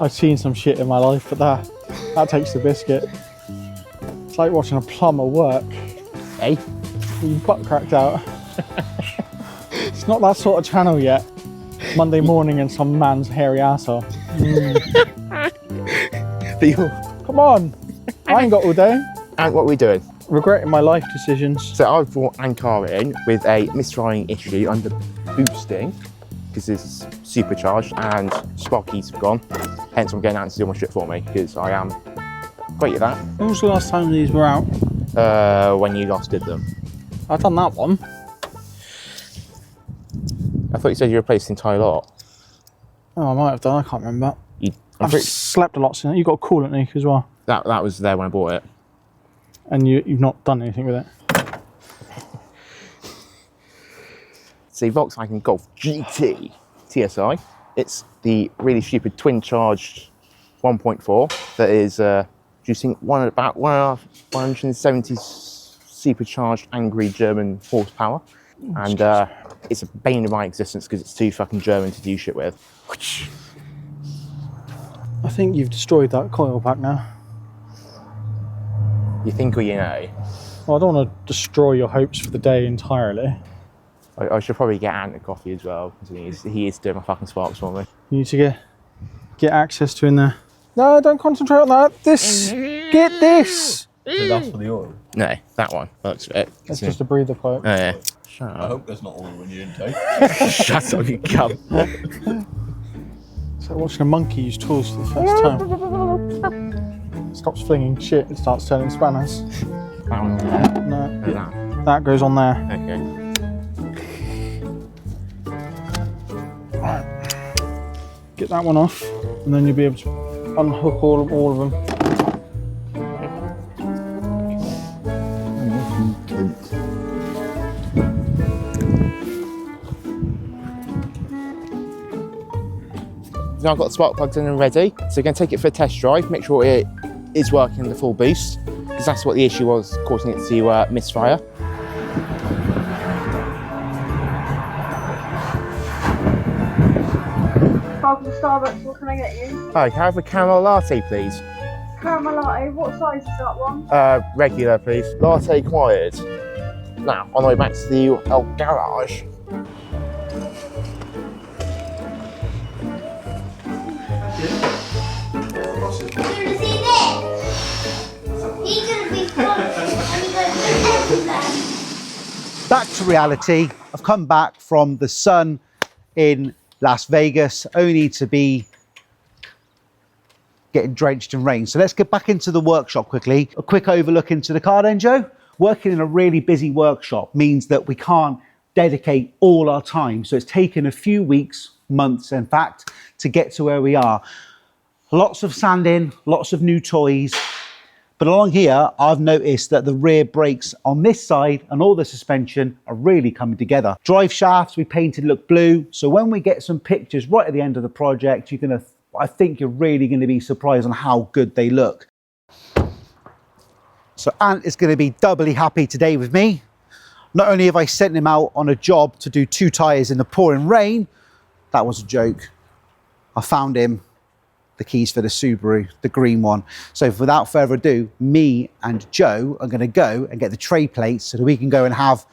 I've seen some shit in my life, but that takes the biscuit. It's like watching a plumber work. Hey? You butt cracked out. It's not that sort of channel yet. Monday morning and some man's hairy asshole. Come on, I ain't got all day. And what are we doing? Regretting my life decisions. So I've brought Ankara in with a misfiring issue under boosting, because it's supercharged and spark keys have gone. Hence I'm getting Ant to do my shit for me, because I am great at that. When was the last time these were out? When you last did them. I've done that one. I thought you said you replaced the entire lot. Oh, I might have done, I can't remember. I've pretty... slept a lot since. You got a coolant leak as well. That was there when I bought it. And you've not done anything with it? It's a Volkswagen Golf GT TSI. It's the really stupid twin-charged 1.4 that is producing about 170 supercharged angry German horsepower. And it's a bane of my existence because it's too fucking German to do shit with. I think you've destroyed that coil pack now. You think or you know? Well, I don't want to destroy your hopes for the day entirely. I should probably get Ant a coffee as well, because he is doing my fucking sparks for me. You need to get access to in there. No, don't concentrate on that. This! Get this! So that's for the oil? No, that one. That looks a bit. That's just a breather pipe. Oh yeah. Shut I up. hope there's not oil in your intake. Shut up, you cunt. It's like watching a monkey use tools for the first time. Stops flinging shit and starts turning spanners. That one. No, That. that goes on there. Okay. Right. Get that one off, and then you'll be able to unhook all of them. Now I've got the spark plugs in and ready, so we're going to take it for a test drive, make sure it is working the full boost, because that's what the issue was, causing it to misfire. Welcome to Starbucks, what can I get you? Hi, can I have a caramel latte, please? Caramel latte, what size is that one? Regular, please. Latte acquired. Now, on the way back to the garage. Back to reality. I've come back from the sun in Las Vegas, only to be getting drenched in rain. So let's get back into the workshop quickly. A quick overlook into the car then, Joe. Working in a really busy workshop means that we can't dedicate all our time. So it's taken a few weeks, months in fact, to get to where we are. Lots of sanding, lots of new toys. But along here, I've noticed that the rear brakes on this side and all the suspension are really coming together. Drive shafts we painted look blue. So when we get some pictures right at the end of the project, I think you're really going to be surprised on how good they look. So Ant is going to be doubly happy today with me. Not only have I sent him out on a job to do 2 tyres in the pouring rain, that was a joke. I found him the keys for the Subaru, the green one. So without further ado, me and Joe are going to go and get the tray plates so that we can go and have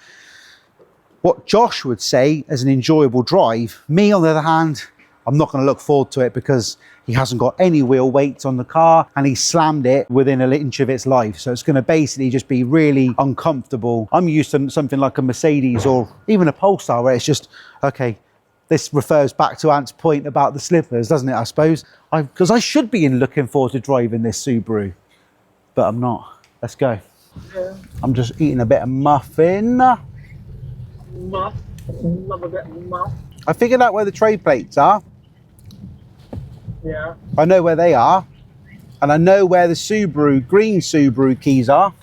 what Josh would say as an enjoyable drive. Me, on the other hand, I'm not going to look forward to it because he hasn't got any wheel weight on the car and he slammed it within an inch of its life. So it's going to basically just be really uncomfortable. I'm used to something like a Mercedes or even a Polestar where it's just, okay, this refers back to Ant's point about the slippers, doesn't it, I suppose? Because I should be looking forward to driving this Subaru, but I'm not. Let's go. Yeah. I'm just eating a bit of muffin. Muff. Love a bit of muff. I figured out where the tray plates are. Yeah. I know where they are. And I know where the green Subaru keys are.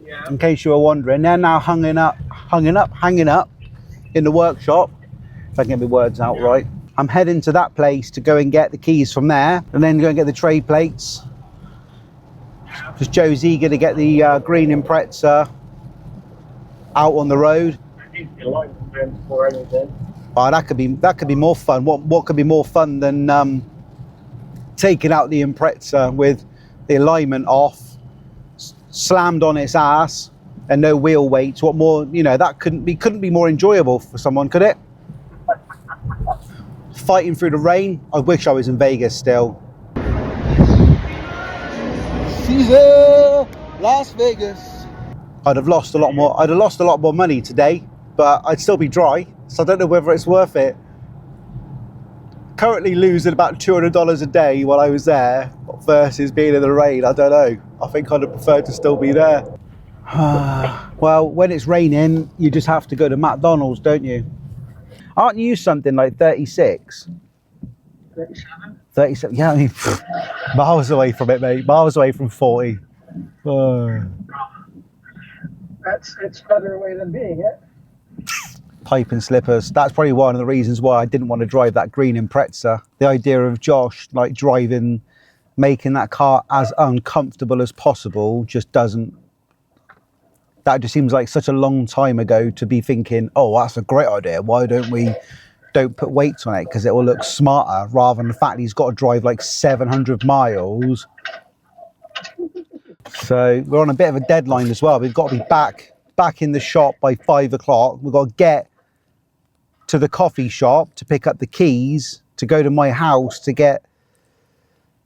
Yeah. In case you were wondering. They're now hanging up in the workshop. If I can get my words out right. I'm heading to that place to go and get the keys from there and then go and get the tray plates. Because Joe's eager to get the green Impreza out on the road. Oh, that could be more fun. What could be more fun than taken out the Impreza with the alignment off, slammed on its ass, and no wheel weights. What more, you know, that couldn't be more enjoyable for someone, could it? Fighting through the rain. I wish I was in Vegas still. Caesar, Las Vegas. I'd have lost a lot more. I'd have lost a lot more money today, but I'd still be dry. So I don't know whether it's worth it. Currently losing about $200 a day while I was there versus being in the rain. I don't know. I think I'd have preferred to still be there. Well, when it's raining, you just have to go to McDonald's, don't you? Aren't you something like 36? 37. 37, yeah, I mean, miles away from it, mate. Miles away from 40. It's better away than being it. Pipe and slippers. That's probably one of the reasons why I didn't want to drive that green Impreza. The idea of Josh like driving, making that car as uncomfortable as possible just doesn't. That just seems like such a long time ago to be thinking, oh, that's a great idea. Why don't put weights on it because it will look smarter, rather than the fact that he's got to drive like 700 miles. So we're on a bit of a deadline as well. We've got to be back in the shop by 5 o'clock. We've got to get to the coffee shop to pick up the keys, to go to my house to get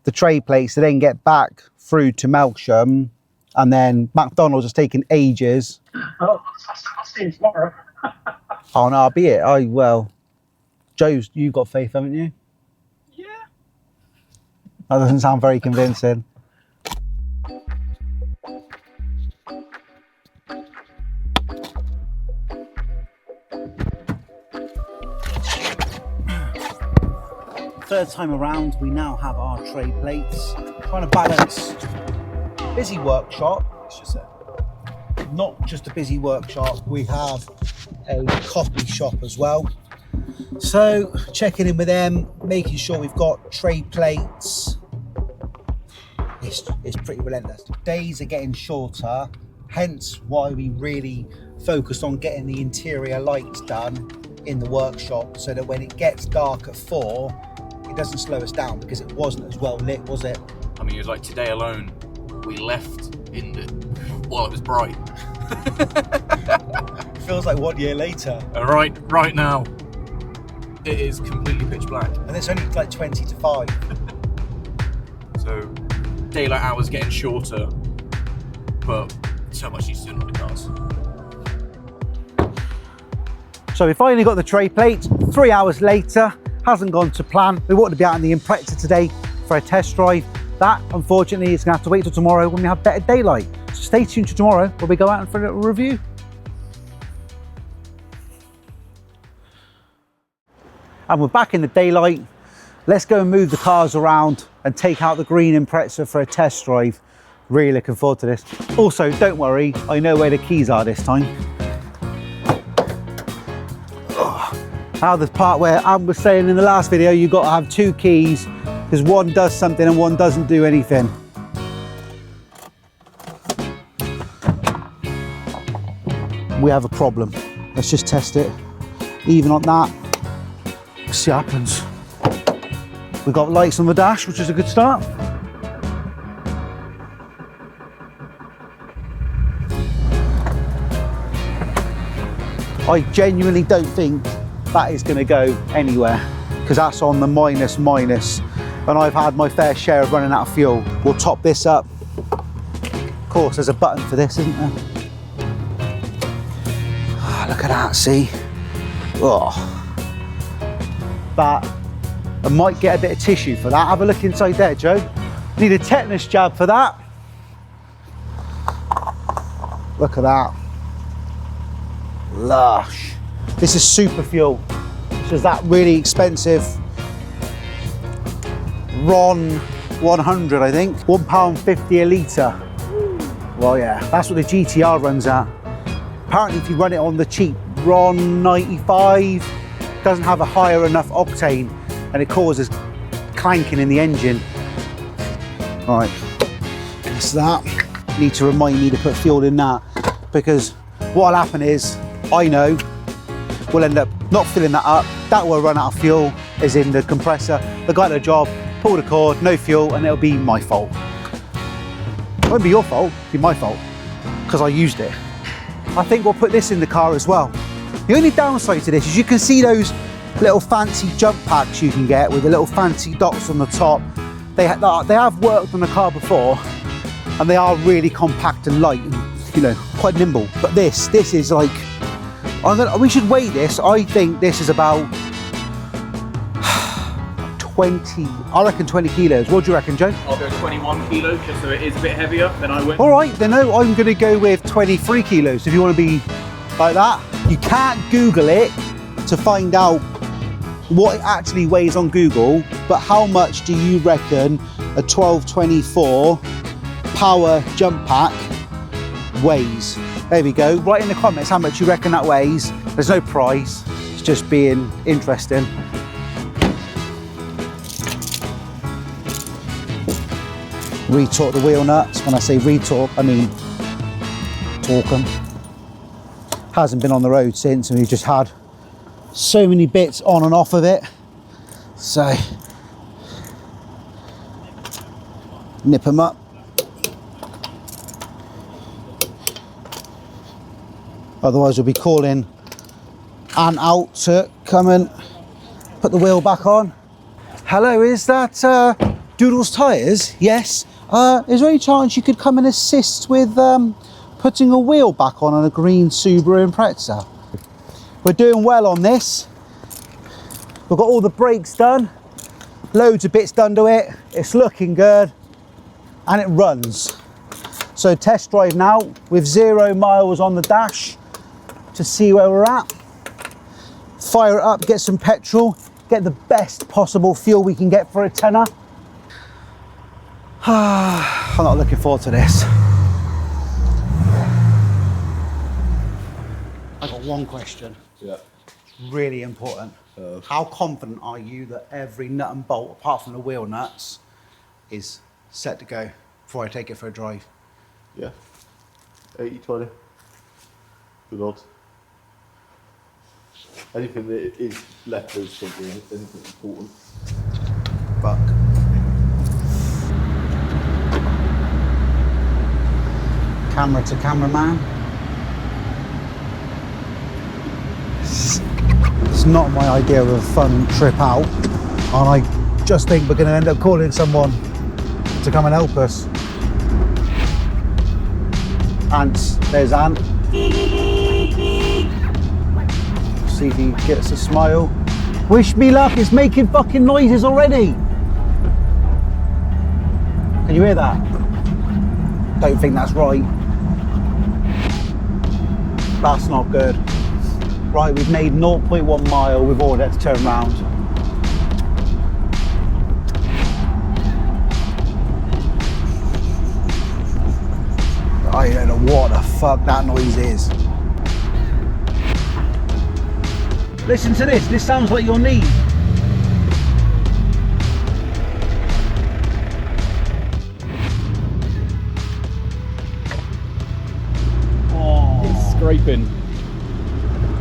the tray plates, to then get back through to Melksham, and then McDonald's has taken ages. Oh, I'll see you tomorrow. Oh no, I'll be it. Well, Joe's, you've got faith, haven't you? Yeah. That doesn't sound very convincing. Third time around, we now have our tray plates. Trying to balance busy workshop. It's just not just a busy workshop, we have a coffee shop as well. So checking in with them, making sure we've got tray plates. It's pretty relentless. Days are getting shorter, hence why we really focused on getting the interior lights done in the workshop, so that when it gets dark at 4, it doesn't slow us down, because it wasn't as well lit, was it? I mean, it was like today alone, we left while it was bright. Feels like 1 year later. Right now, it is completely pitch black. And it's only like 20 to 5. So, daylight hours getting shorter, but so much needs to do on the cars. So we finally got the tray plate, 3 hours later. Hasn't gone to plan. We wanted to be out in the Impreza today for a test drive. That, unfortunately, is going to have to wait till tomorrow when we have better daylight. So stay tuned to tomorrow where we go out for a little review. And we're back in the daylight. Let's go and move the cars around and take out the green Impreza for a test drive. Really looking forward to this. Also, don't worry, I know where the keys are this time. Now the part where I was saying in the last video, you've got to have 2 keys because one does something and one doesn't do anything. We have a problem. Let's just test it. Even on that, let's see what happens. We've got lights on the dash, which is a good start. I genuinely don't think that is going to go anywhere, because that's on the minus, and I've had my fair share of running out of fuel. We'll top this up. Of course, there's a button for this, isn't there? Oh, look at that, see? Oh. But I might get a bit of tissue for that. Have a look inside there, Joe. Need a tetanus jab for that. Look at that. Lush. This is super fuel. So is that really expensive Ron 100, I think. £1.50 a litre. Well, yeah, that's what the GTR runs at. Apparently, if you run it on the cheap Ron 95, it doesn't have a higher enough octane and it causes clanking in the engine. All right, that's that. Need to remind me to put fuel in that, because what'll happen is, I know, we'll end up not filling that up. That will run out of fuel, as in the compressor. The guy at the job pull the cord, no fuel, and it'll be my fault. It won't be your fault, it'll be my fault, because I used it. I think we'll put this in the car as well. The only downside to this is you can see those little fancy jump packs you can get with the little fancy dots on the top. They have worked on the car before, and they are really compact and light and, you know, quite nimble. But this is like, we should weigh this. I think this is about 20, I reckon 20 kilos. What do you reckon, Joe? I'll go 21 kilos just so it is a bit heavier than I went. All right, then no, I'm going to go with 23 kilos if you want to be like that. You can't Google it to find out what it actually weighs on Google, but how much do you reckon a 1224 power jump pack weighs? There we go. Write in the comments how much you reckon that weighs. There's no prize, it's just being interesting. Retorque the wheel nuts. When I say retorque, I mean torque them. Hasn't been on the road since, and we've just had so many bits on and off of it. So nip them up. Otherwise we'll be calling Anne out to come and put the wheel back on. Hello, is that Doodle's Tyres? Yes. Is there any chance you could come and assist with putting a wheel back on a green Subaru Impreza? We're doing well on this. We've got all the brakes done, loads of bits done to it. It's looking good, and it runs. So test drive now with 0 miles on the dash to see where we're at. Fire it up, get some petrol, get the best possible fuel we can get for a tenner. I'm not looking forward to this. I got one question. Yeah. Really important. How confident are you that every nut and bolt, apart from the wheel nuts, is set to go before I take it for a drive? Yeah. 80-20. Good odds. Anything that is left is something, anything important. Fuck. Camera to cameraman. It's not my idea of a fun trip out, and I just think we're going to end up calling someone to come and help us. Ants, there's Ant. See if he gets a smile. Wish me luck, it's making fucking noises already. Can you hear that? Don't think that's right. That's not good. Right, we've made 0.1 mile, we've already had to turn around. I don't know what the fuck that noise is. Listen to this sounds like your knee. Oh. It's scraping.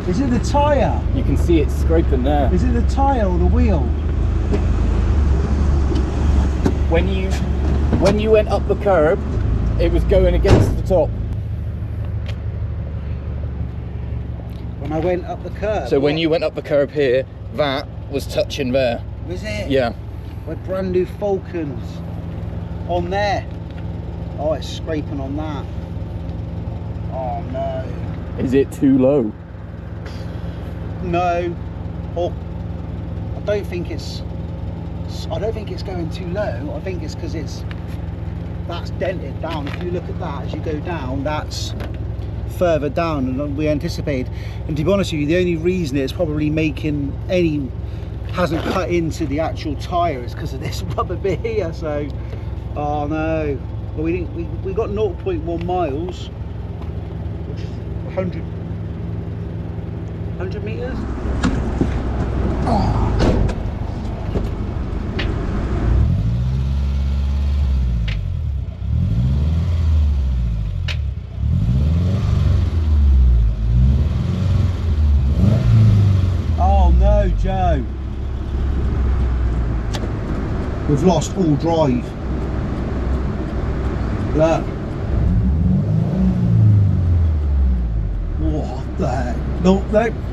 Is it the tyre? You can see it scraping there. Is it the tyre or the wheel? When you went up the curb, it was going against the top. When I went up the curb? So when you went up the curb here, that was touching there. Was it? Yeah. My brand new Falcons on there. Oh, it's scraping on that. Oh no. Is it too low? No. Or I don't think it's going too low. I think it's because that's dented down. If you look at that as you go down, that's further down than we anticipated. And to be honest with you, the only reason it's probably hasn't cut into the actual tyre is because of this rubber bit here. So, oh no. Well, we got 0.1 miles, which is 100 meters. Oh. Oh no, Joe. We've lost all drive. Look. What the heck? No,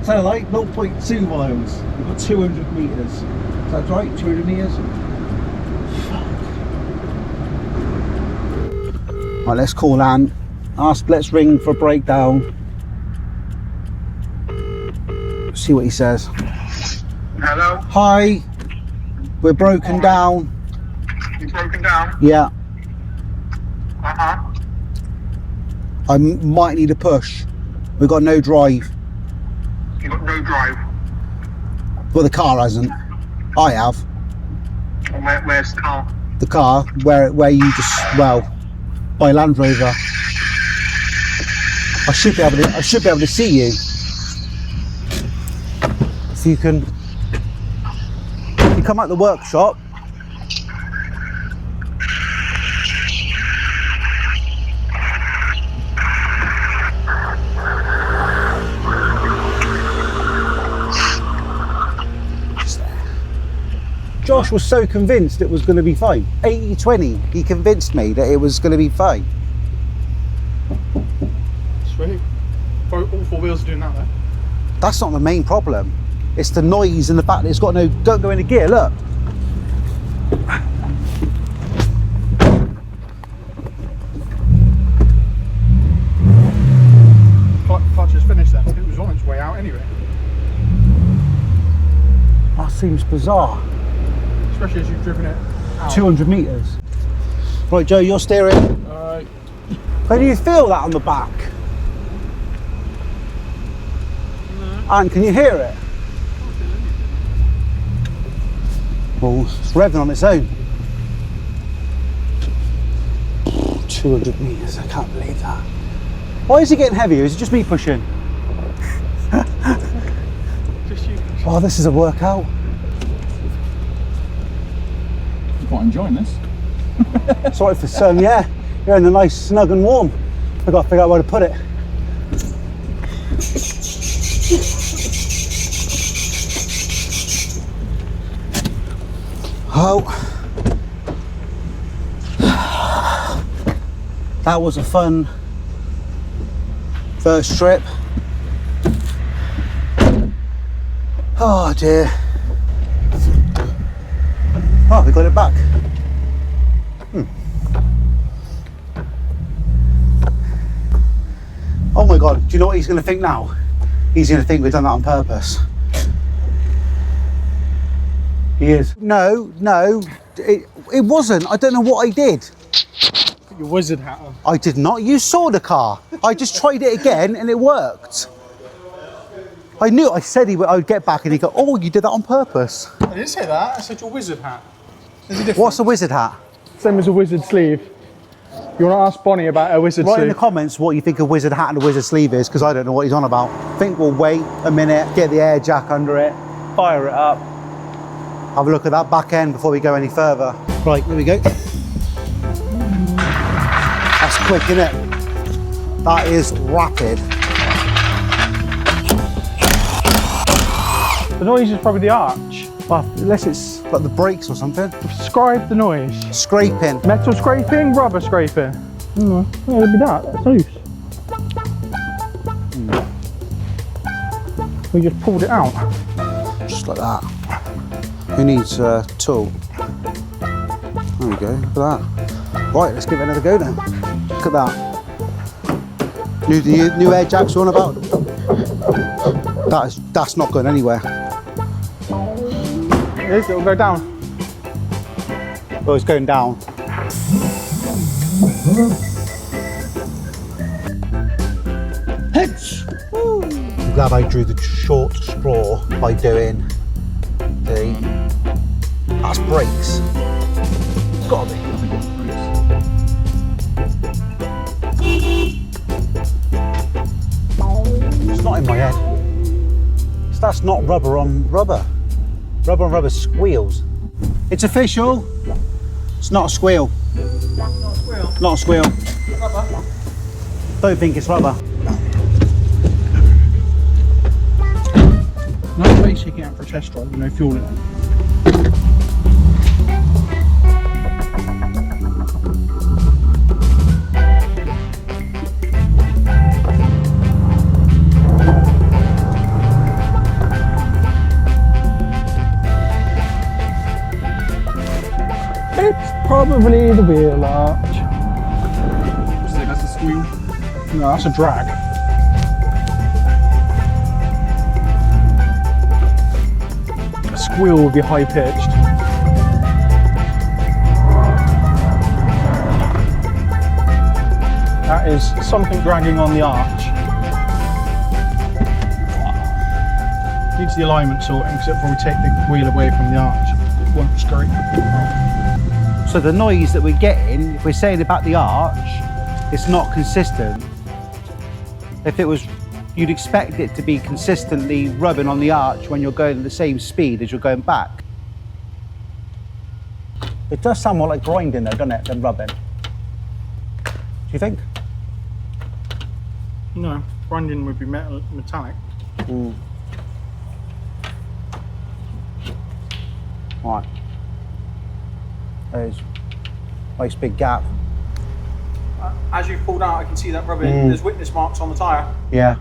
sound like 0.2 miles. We've got 200 metres. Is that right? 200 metres? Fuck. Right, let's call Ant. Let's ring for a breakdown. See what he says. Hello? Hi. We're broken down. You broken down? Yeah. Uh-huh. I might need a push. We've got no drive. You got no drive. Well, the car hasn't. I have. And where's the car? The car, where you just, well, by Land Rover. I should be able to see you. If you can, you come out the workshop. Josh was so convinced it was going to be fine. 80-20, he convinced me that it was going to be fine. Sweet. All four wheels are doing that though. That's not the main problem. It's the noise and the fact that it's got no, don't go into gear, look. Clutch has finished then. It was on its way out anyway. That seems bizarre. Especially as you've driven it out. 200 metres. Right, Joe, you're steering. How do you feel that on the back? No. And can you hear it? Well, it's revving on its own. 200 metres, I can't believe that. Why is it getting heavier? Is it just me pushing? Just you. Oh, this is a workout. I'm quite enjoying this. Sorry for some, yeah. You're in the nice, snug and warm. I've got to figure out where to put it. Oh. That was a fun first trip. Oh dear. Oh, we got it back. Oh my God, do you know what he's going to think now? He's going to think we've done that on purpose. He is. No, it wasn't. I don't know what I did. Put your wizard hat on. I did not. You saw the car. I just tried it again and it worked. I knew, I said I would get back and he'd go, oh, you did that on purpose. I didn't say that, I said your wizard hat. There's a difference. What's a wizard hat? Same as a wizard sleeve. You want to ask Bonnie about a wizard Write sleeve? in the comments what you think a wizard hat and a wizard sleeve is, because I don't know what he's on about. I think we'll wait a minute, get the air jack under it, fire it up, have a look at that back end before we go any further. Right, there we go. That's quick, isn't it? That is rapid. The noise is probably the arch. Well, unless it's like the brakes or something. Describe the noise. Scraping. Metal scraping, rubber scraping. Yeah, it'd be that's loose. We just pulled it out. Just like that. Who needs a tool? There we go, look at that. Right, let's give it another go then. Look at that. New air jacks you're on about? That's not going anywhere. It'll go down. Oh, it's going down. I'm glad I drew the short straw by doing that's brakes. It's got to be. It's not in my head. That's not rubber on rubber. Rubber on rubber squeals. It's official. It's not a squeal. Not a squeal. Not a squeal. Rubber. Don't think it's rubber. Nice base taking out for a test drive with no fuel in it. It's probably the wheel arch. So that's a squeal. No, that's a drag. A squeal would be high pitched. That is something dragging on the arch. Needs the alignment sorting because it'll probably take the wheel away from the arch. It won't scrape. So the noise that we're getting, if we're saying about the arch, it's not consistent. If it was, you'd expect it to be consistently rubbing on the arch when you're going at the same speed as you're going back. It does sound more like grinding though, doesn't it, than rubbing? Do you think? No, grinding would be metallic. Right. There's a nice big gap. As you pulled out, I can see that rubbing. There's witness marks on the tyre. Yeah.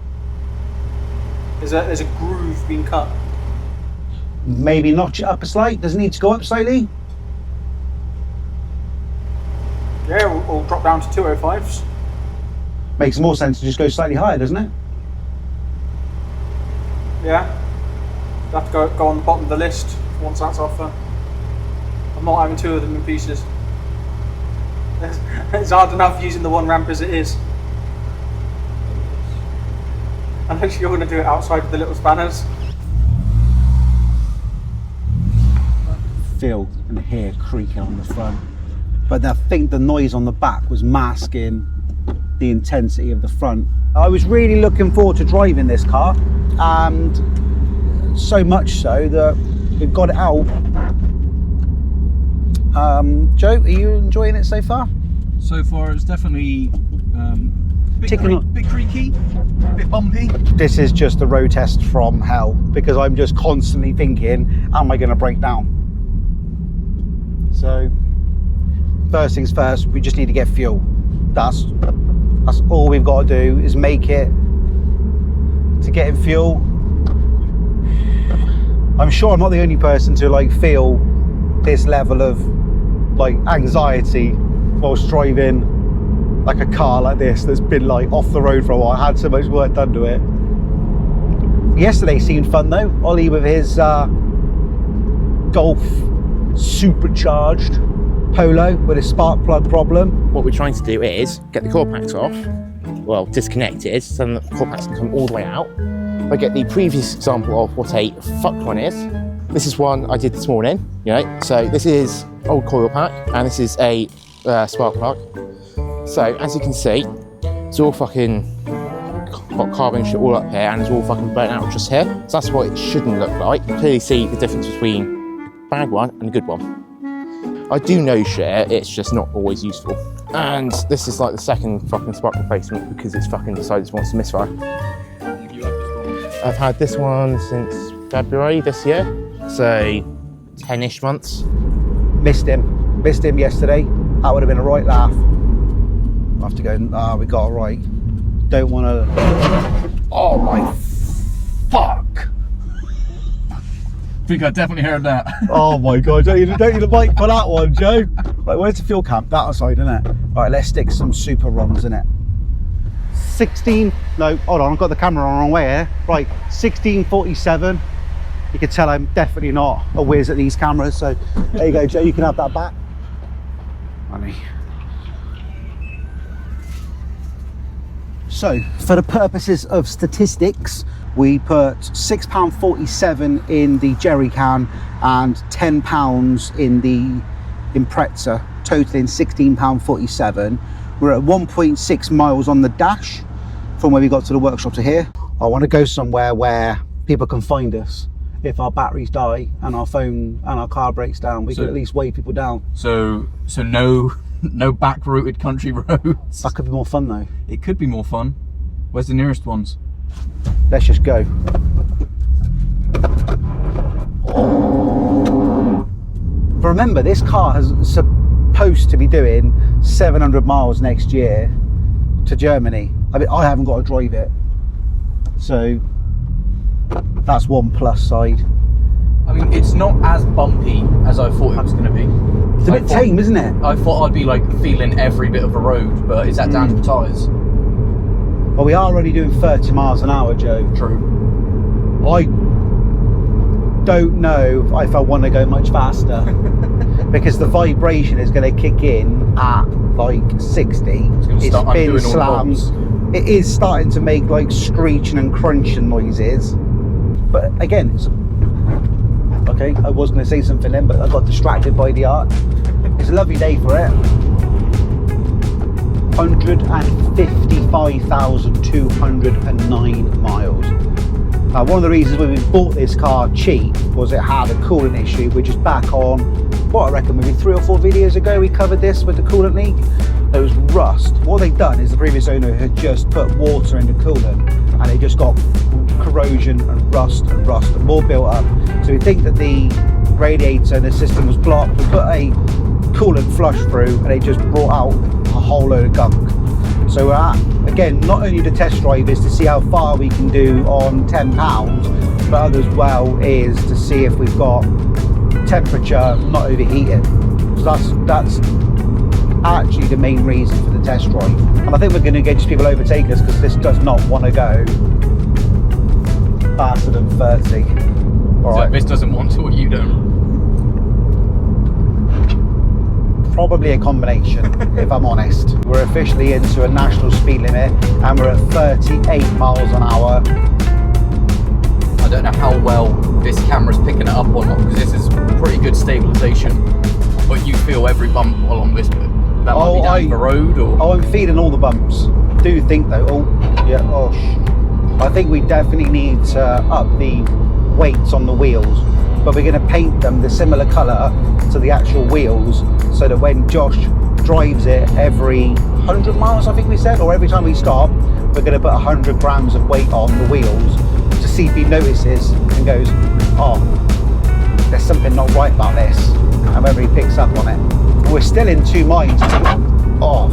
There's a groove being cut. Maybe notch it up a slight. Does it need to go up slightly? Yeah, we'll drop down to 205s. Makes more sense to just go slightly higher, doesn't it? Yeah. You have to go on the bottom of the list once that's off. I'm not having two of them in pieces. It's hard enough using the one ramp as it is. Unless you're going to do it outside of the little spanners. Feel and hear creaking on the front. But I think the noise on the back was masking the intensity of the front. I was really looking forward to driving this car, and so much so that we've got it out. Joe, are you enjoying it so far? So far, it's definitely bit creaky, bit bumpy. This is just a road test from hell, because I'm just constantly thinking, am I going to break down? So, first things first, we just need to get fuel. That's all we've got to do, is make it to getting fuel. I'm sure I'm not the only person to like feel this level of like anxiety whilst driving like a car like this that's been like off the road for a while. I had so much work done to it. Yesterday seemed fun though. Ollie with his Golf supercharged Polo with a spark plug problem. What we're trying to do is get the core packs off, well, disconnected, so that the core packs can come all the way out. I get the previous example of what a fuck one is. This is one I did this morning, you know. So this is old coil pack, and this is a spark plug. So as you can see, it's all fucking got carbon shit all up here, and it's all fucking burnt out just here. So that's what it shouldn't look like. You clearly see the difference between a bad one and a good one. I do know shit, it's just not always useful. And this is like the second fucking spark replacement because it's fucking decided it wants to misfire. I've had this one since February this year, so 10-ish months. Missed him yesterday. That would have been a right laugh. I'll have to go, we got it right. Don't want to, oh my fuck. I think I definitely heard that. Oh my God, don't need a mic for that one, Joe. Right, where's the fuel camp? That side, isn't it? Right, let's stick some super ROMs in it. 16, no, hold on, I've got the camera on the wrong way here. Right, 1647. You can tell I'm definitely not a whiz at these cameras, so there you go, Joe, you can have that back. Money. So, for the purposes of statistics, we put £6.47 in the jerry can and £10 in the Impreza, totaling £16.47. We're at 1.6 miles on the dash from where we got to the workshop to here. I want to go somewhere where people can find us. If our batteries die and our phone and our car breaks down, we can at least weigh people down. So no back routed country roads. That could be more fun though. It could be more fun. Where's the nearest ones? Let's just go. But remember, this car is supposed to be doing 700 miles next year to Germany. I mean, I haven't got to drive it. So that's one plus side. I mean, it's not as bumpy as I thought it was going to be. It's a bit tame, isn't it? I thought I'd be like feeling every bit of the road, but is that down to the tyres? Well, we are only doing 30 miles an hour, Joe. True. I don't know if I want to go much faster because the vibration is going to kick in at like 60. It's been slammed. It is starting to make like screeching and crunching noises. But again, it's okay. I was going to say something then, but I got distracted by the art. It's a lovely day for it. 155,209 miles. Now, one of the reasons why we bought this car cheap was it had a coolant issue, which is back on, what I reckon maybe 3 or 4 videos ago we covered this with the coolant leak. There was rust. What they'd done is the previous owner had just put water in the coolant and it just got corrosion and rust and more built up. So we think that the radiator and the system was blocked. We put a coolant flush through and it just brought out a whole load of gunk. So we're at, again, not only the test drive is to see how far we can do on 10 pounds, but other as well is to see if we've got temperature not overheating. So that's actually the main reason for the test drive. And I think we're going to get just people overtake us because this does not want to go faster than 30. All right. This doesn't want to, or you don't? Probably a combination, if I'm honest. We're officially into a national speed limit and we're at 38 miles an hour. I don't know how well this camera's picking it up or not, because this is pretty good stabilisation. But you feel every bump along this bit. That might be down the road, or? Oh, I'm feeling all the bumps. Do think though, I think we definitely need to up the weights on the wheels, but we're going to paint them the similar colour to the actual wheels, so that when Josh drives it every 100 miles, I think we said, or every time we stop, we're going to put 100 grams of weight on the wheels to see if he notices and goes, oh, there's something not right about this, and whether he picks up on it. We're still in 2 minds. Oh,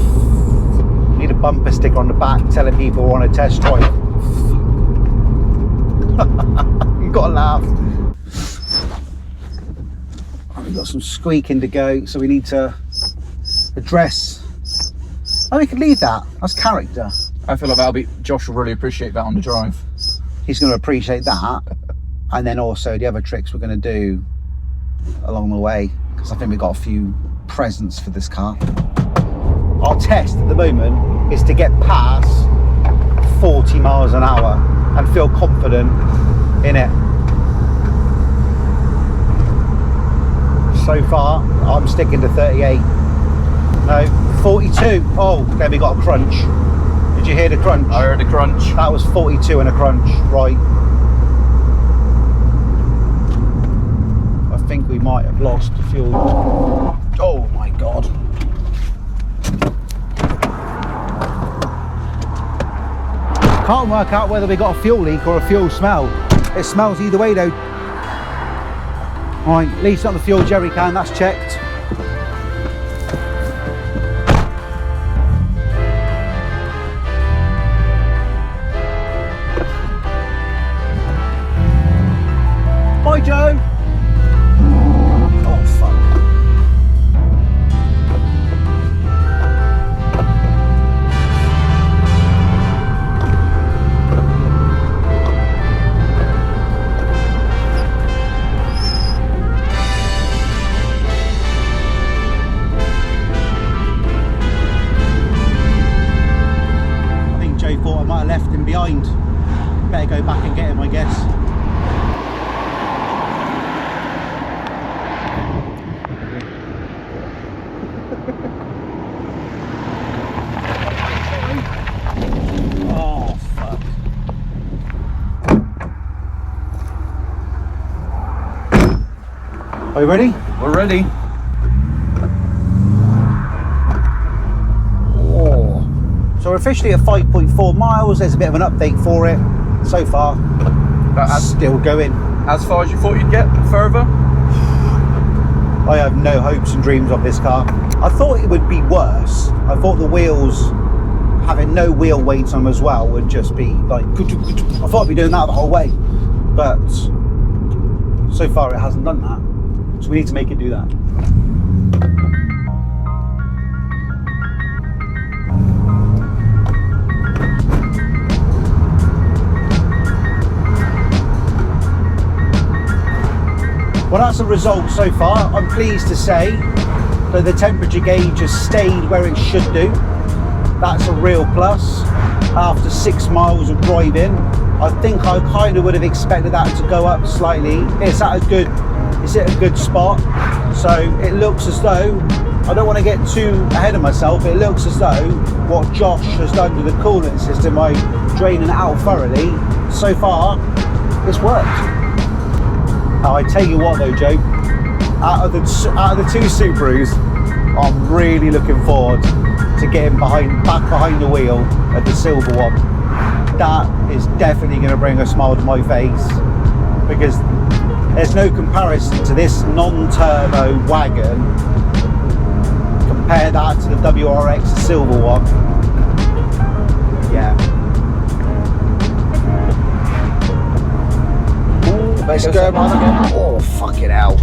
need a bumper sticker on the back telling people we're on a test drive. You've got to laugh. We've got some squeaking to go, so we need to address. Oh, we could leave that. That's character. I feel like Josh will really appreciate that on the drive. He's going to appreciate that, and then also the other tricks we're going to do along the way, because I think we've got a few presents for this car. Our test at the moment is to get past 40 miles an hour and feel confident in it. So far, I'm sticking to 38. No, 42. Oh, then we got a crunch. Did you hear the crunch? I heard a crunch. That was 42 and a crunch, right. I think we might have lost the fuel. Oh my God. Can't work out whether we got a fuel leak or a fuel smell. It smells either way though. Right, at least not the fuel jerry can, that's checked. Bye, Joe. Oh, fuck. I think Joe thought I might have left him behind. Better go back and get him, I guess. Oh, fuck. Are you ready? We're ready. Oh. So we're officially at 5.4 miles. There's a bit of an update for it. So far, still going. As far as you thought you'd get? Further? I have no hopes and dreams of this car. I thought it would be worse. I thought the wheels, having no wheel weights on them as well, would just be like, I thought I'd be doing that the whole way. But so far it hasn't done that. So we need to make it do that. that's the result so far. I'm pleased to say that the temperature gauge has stayed where it should do. That's a real plus. After 6 miles of driving, I think I kind of would have expected that to go up slightly. It's at a good spot. So it looks as though, I don't want to get too ahead of myself, it looks as though what Josh has done to the coolant system by draining it out thoroughly, so far, it's worked. Now I tell you what though, Joe, out of the 2 Subarus, I'm really looking forward to getting back behind the wheel of the silver one. That is definitely going to bring a smile to my face, because there's no comparison to this non-turbo wagon. Compare that to the WRX, the silver one. Yeah. Let's go, man. Oh, fucking hell.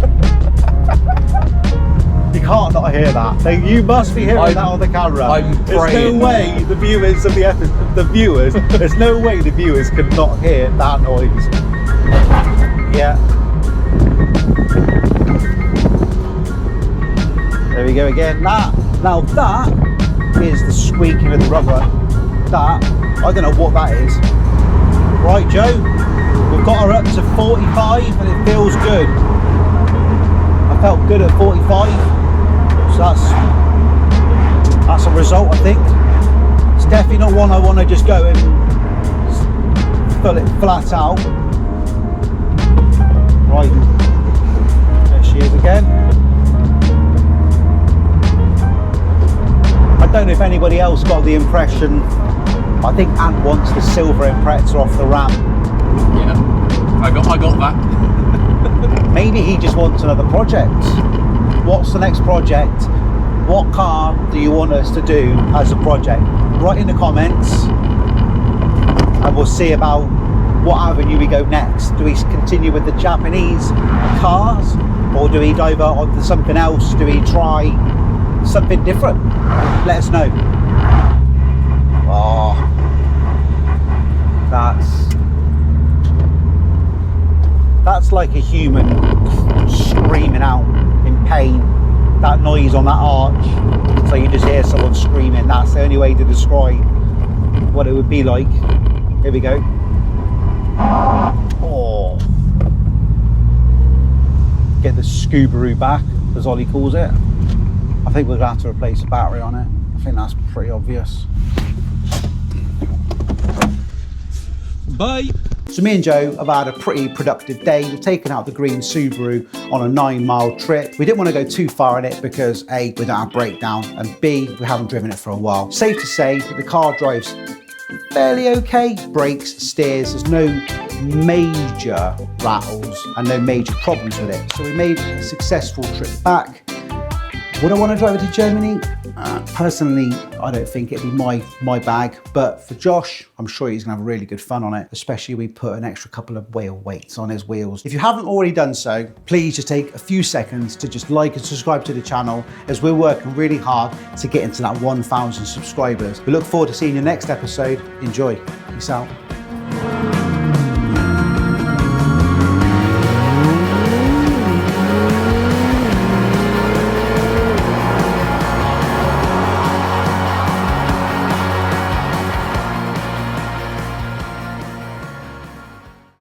You can't not hear that. You must be hearing that on the camera. I'm There's praying. no way the viewers of there's no way the viewers could not hear that noise. Yeah. There we go again. Now that is the squeaking of the rubber. That, I don't know what that is. Right, Joe, we've got her up to 45 and it feels good. I felt good at 45, so that's a result, I think. It's definitely not one I want to just go and fill it flat out. Right, there she is again. I don't know if anybody else got the impression, I think Ant wants the silver Impreza off the ramp. Yeah, I got that. Maybe he just wants another project. What's the next project? What car do you want us to do as a project? Write in the comments and we'll see about what avenue we go next. Do we continue with the Japanese cars, or do we divert onto something else? Do we try something different? Let us know. Oh, that's like a human screaming out in pain. That noise on that arch, so you just hear someone screaming. That's the only way to describe what it would be like. Here we go. Oh, get the Subaru back, as Ollie calls it. I think we're gonna have to replace the battery on it. I think that's pretty obvious. Bye. So me and Joe have had a pretty productive day. We've taken out the green Subaru on a 9-mile trip. We didn't want to go too far in it because A, we don't have breakdown, and B, we haven't driven it for a while. Safe to say that the car drives fairly okay. Brakes, steers, there's no major rattles and no major problems with it. So we made a successful trip back. Would I want to drive it to Germany? Personally, I don't think it'd be my bag, but for Josh, I'm sure he's gonna have really good fun on it, especially if we put an extra couple of wheel weights on his wheels. If you haven't already done so, please just take a few seconds to just like and subscribe to the channel, as we're working really hard to get into that 1,000 subscribers. We look forward to seeing you next episode. Enjoy. Peace out.